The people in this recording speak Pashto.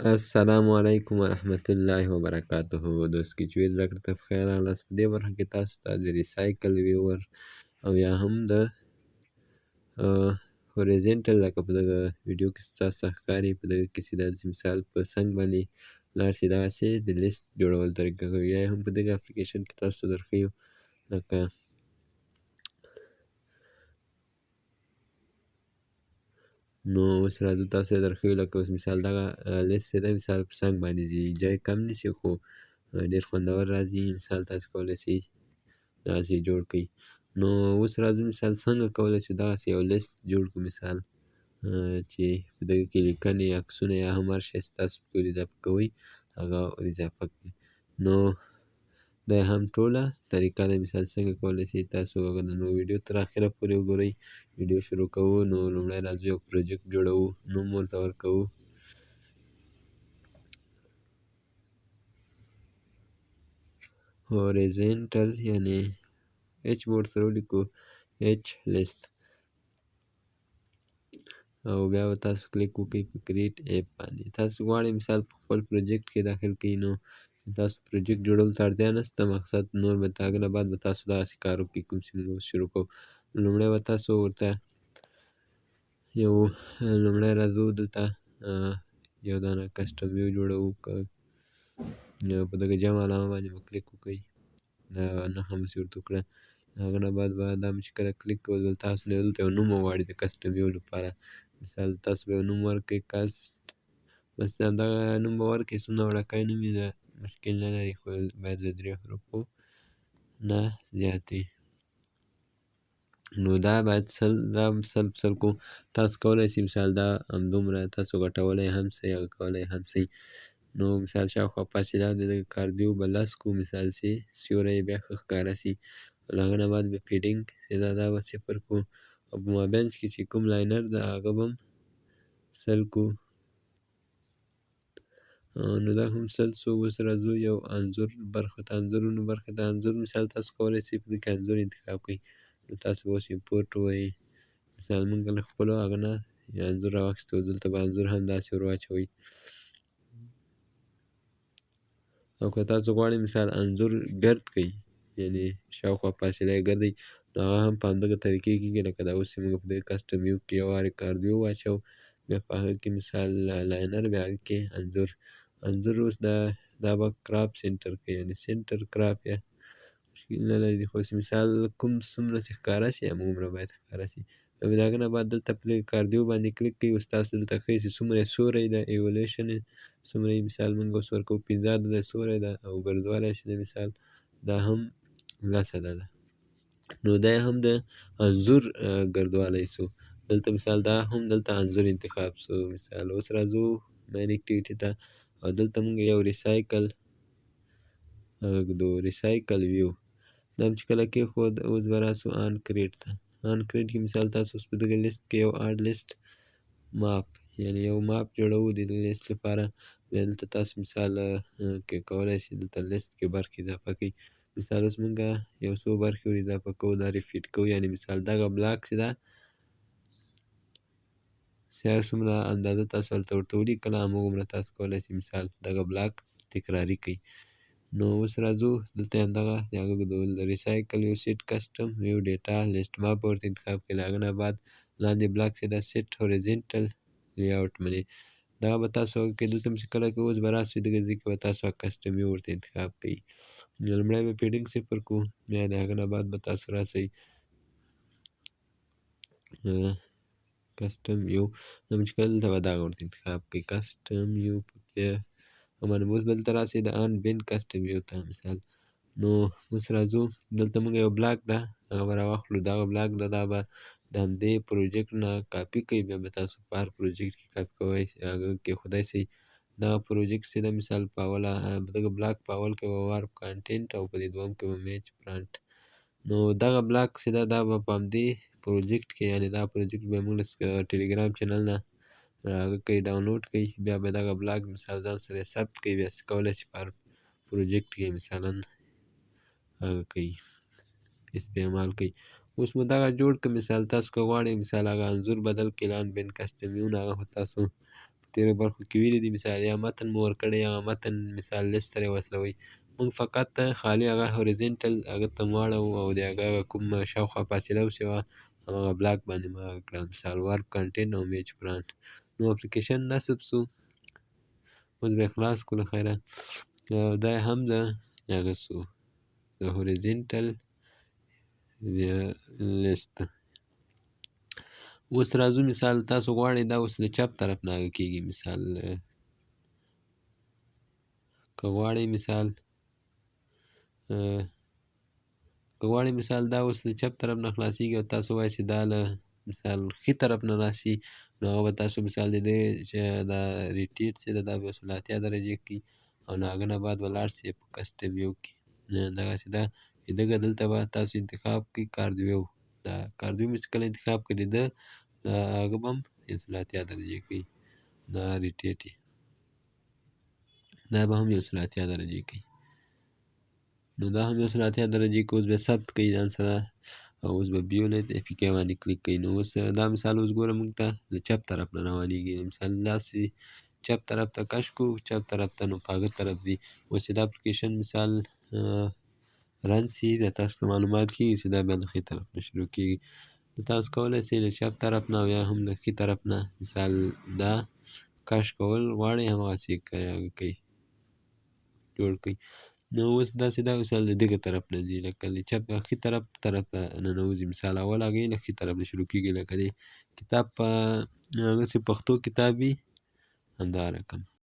السلام علیکم ورحمت الله وبرکاته. دوست کې چې زده کړه ته بخیر راغلاست. په دې برخه کې تاسو ته د ریسایکل ویور او یا هم د هوریزنټل لکه په دغه ویډیو کې تاسو ته ښکاري، په دغه کې چې داسې مثال په څنګ باندې لاړ شي دغسې د لیست جوړول طریقه کوي. یا هم په دغه اپلیکیشن کې تاسو ته درښیو لکه نو اوس راځو تاسو ته درښیو لکه اوس مثال دغه لیست چې دی مثال په څنګ باندې ځي، جای کم نیسي خو ډېر خوندور راځي. مثال تاسو کولی شئ دغسې جوړ کړئ. نو اوس راځو مثال څنګه کولی شو دغسې یو لیست جوړ کړو، مثال چې په دغه کې لیکنې، عکسونه یا هم هر شی چې تاسو پکې ور اضافه کوئ هغه ور اضافه کړئ. نو دا هم ټوله طریقه ده، مثال څنګه کولی شئ تاسو هغه نو ویډیو تر اخره پورې وګورئ. ویډیو شروع کوو نو لومړی راځو یو پروجیکټ جوړوو، نوم ورته ورکوو. هوریزنټل یعنې ایچ به ورسره ولیکو، ایچ لیست، او بیا به تاسو کلیک وکړئ په کریټ ایپ باندې. تاسو غواړئ مثال په خپل پروجیکټ کې داخل کړئ، نو تاسو پروجیکټ جوړولو ته اړتیا نشته، مقصد نور به د هغه نه بعد به تاسو دغسې کار وکړئ کوم چې موږ اوس شروع کوو. لومړی به تاسو ورته یو لومړی راځو دلته یو دانه کسټم ویو جوړوو. که په دغه جمع علامه باندې به کلیک وکړئ، دا نښه مو چې ورته وکړه، د هغه نه بعد به دا مو چې کله کلیک کوئ بل تاسو نه دلته یو نوم وغواړئ د کسټم ویو لپاره. مثال تاسو به یو نوم ورکړئ، بس دغه نوم به ورکړئ، څومره وړوکی نوم وي مشکل نه لري، خو باید له 3 حروفو نه زیات وي. نو دا باید دا سل په سل کوو. تاسو کولی شئ مثال دا همدومره تاسو غټولی هم شئ، هغه کولی هم شئ. نو مثال شاوخوا فاصله د دغه کاردیو به 10 کړو، مثال چې سیوری یې بیا ښه ښکاره شي. له هغه نه بعد به فیډینګ چې دا به 0 کړو، او په مابینځ کې چې کوم لاینر ده هغه به هم 100 کړو. نو دا هم 100 شو. اوس راځو یو انځور برخه ته، انځورونو برخه ته. انځور مثال تاسو کولی شئ په دې کې انځور انتخاب کړئ. نو تاسو به اوس امپورټ ووایئ، مثال موږ له خپلو هغه نه انځور راواخیستی و، دلته به انځور هم داسې ور واچوئ. او که تاسو غواړئ مثال انځور ګرد کړئ، یعنې شاوخوا فاصله یې ګرد وي، نو هغه هم په همدغه طریقې کېږي لکه دا اوس چې موږ په دې کسټم ویو کې یو وارې کاردیو واچوو، بیا په هغه کې مثال لاینر، بیا هغه کې انځور. انځور اوس دا به کراپ سینټر کوي، یعنې سینټر کراپ یا مشکل نه لري، خو مثال کوم څومره چې ښکاره شي همغومره باید ښکاره شي. او د هغه نه بعد دلته په دې کاردیو باندې کلیک کوئ، اوس تاسو دلته ښیي چې څومره یې سوری ده، ایولویشن یې څومره یې، مثال موږ اوس ورکوو 15 عدده سوری ده، او ګردوالی چې دی مثال دا هم 10 عدده. نو دا یې هم د انځور ګردوالی شو. دلته مثال دا هم دلته انځور انتخاب شو. مثال اوس راځو مین اکټیویټي ته، او دلته موږ یو ریسایکل ږدو، ریسایکل ویو. دا چې کله کېښود اوس به راسو آن کریټ ته. آن کریټ کې مثال تاسو اوس په دغه لیست کې یو اډ لیست ماپ، یعنې یو ماپ جوړوو د دې لیست لپاره. بیا دلته تاسو مثال کې کولی شئ دلته لیست کې برخې اضافه کړئ. مثال اوس موږ یو څو برخې ور اضافه کوو، دا ریپیټ کوو، یعنې مثال دغه بلاک چې ده چې هر څومره اندازه تاسو هلته ورته ولیکله همغومره تاسو کولی شئ مثال دغه بلاک تکراري کړئ. نو اوس راځو دلته همدغه د هغه ډول د ریسایکل یو سیټ کسټم ویو ډیټا لیست ماپ ورته انتخاب کړئ. له هغه نه بعد لاندې بلاک چې ده سیټ هوریزنټل لی اوټ منې دغه به تاسو هغه کې دلته چې کله که اوس به راسئ دغه ځای کې به تاسو کسټم ویو ورته انتخاب کړئ. لومړی به فیډینګ 0 کړو، بیا د هغه نه بعد به تاسو راسئ کسټم ویو، دا چې کله دلته به دغه ورته انتخاب کړئ کسټم ویو په باندې. اوس به دلته راسئ د ان بین کسټم ویو ته مثال. نو اوس راځو دلته موږ یو بلاک ده هغه به راواخلو، دغه بلاک ده دا به د همدې پروجیکټ نه کاپي کړئ، بیا به تاسو په هر پروجیکټ کې کاپي کوئ هغه کېښودی شئ. دغه پروجیکټ چې ده مثال په اوله دغه بلاک په اول کې به وارپ کانټینټ او په دې دویم کې به میچ فرانټ. نو دغه بلاک چې ده دا به په همدې پروجیکټ کې، یعنې دا پروجیکټ به موږ له ټلګرام چینل نه هغه کوئ ډاونلوډ کړئ، بیا به دغه بلاک مثال ځان سره یې ثبت کړئ، بیا کولی شئ په هر پروجیکټ کې مثلا هغه کوي استعمال کوي. اوس مو دغه جوړ کړه، مثال تاسو که غواړئ مثال هغه انځور بدل کړئ، لاند بین کسټم ویو نه هغه خو تاسو په تېرو برخو کې ویلي دي، مثال یا متن مو ورکړی هغه متن مثال لیست سره یې وصلوئ. موږ فقط خالي هغه هوریزنټل هغه ته مو واړوو او د هغه کوم شاوخوا فاصله اوسي وه هماغه بلاک باندې مو هغه کړه، مثال ورک کنټین او میچ برانډ. نو اپلیکیشن نصب سو، اوس به یې خلاص کړو له خیره. دا یې هم د هغه سو د هوریزنټل لیست. اوس راځو مثال تاسو غواړئ دا اوس له چپ طرف نه هغه کېږي، مثال که غواړئ مثال دا اوس له چپ طرف نه خلاصېږي او تاسو وایئ چې دا له مثال ښي طرف نه راشي، نو هغه به تاسو مثال د دې چې دا ریټیټ چې ده دا به اوس له 80 درجې کړي او له هغه نه بعد به لاړ شئ په کسټم ویو کې. دغسې ده دغه دلته به تاسو انتخاب کړئ کاردیو. دا کاردیو مې چې کله انتخاب کړي ده دا هغه به هم 180 درجې کوي، دا ریټیټ یې دا به هم 180 درجې کوي. نو دا هم 180 درجې کوي. اوس به ثبت کوي ځان سره او اوس به بیولټ اپیکې باندې کلیک کوي. نو اوس دا مثال اوس ګوره موږ ته له چپ طرف نه روانېږي، مثال داسې چپ طرف ته کش کړو چپ طرف ته، نو په هغه طرف ځي. اوس چې دا اپلیکیشن مثال رن سي بیا تاسو ته معلومات کېږي چې دا بیا له ښي طرف نه شروع کېږي. نو تاسو کولی شئ له چپ طرف نه او یا هم له ښي طرف نه مثال دا کش کول غواړئ هماغسې کوئ جوړ کړئ. نو اوس داسې ده مثال د دغه طرف نه ځي لکه له چپ ښي طرف ته ننوځي، مثال اول هغې له ښي طرف نه شروع کېږي لکه د کتاب په هغسې پښتو کتاب وي همدغه رقم.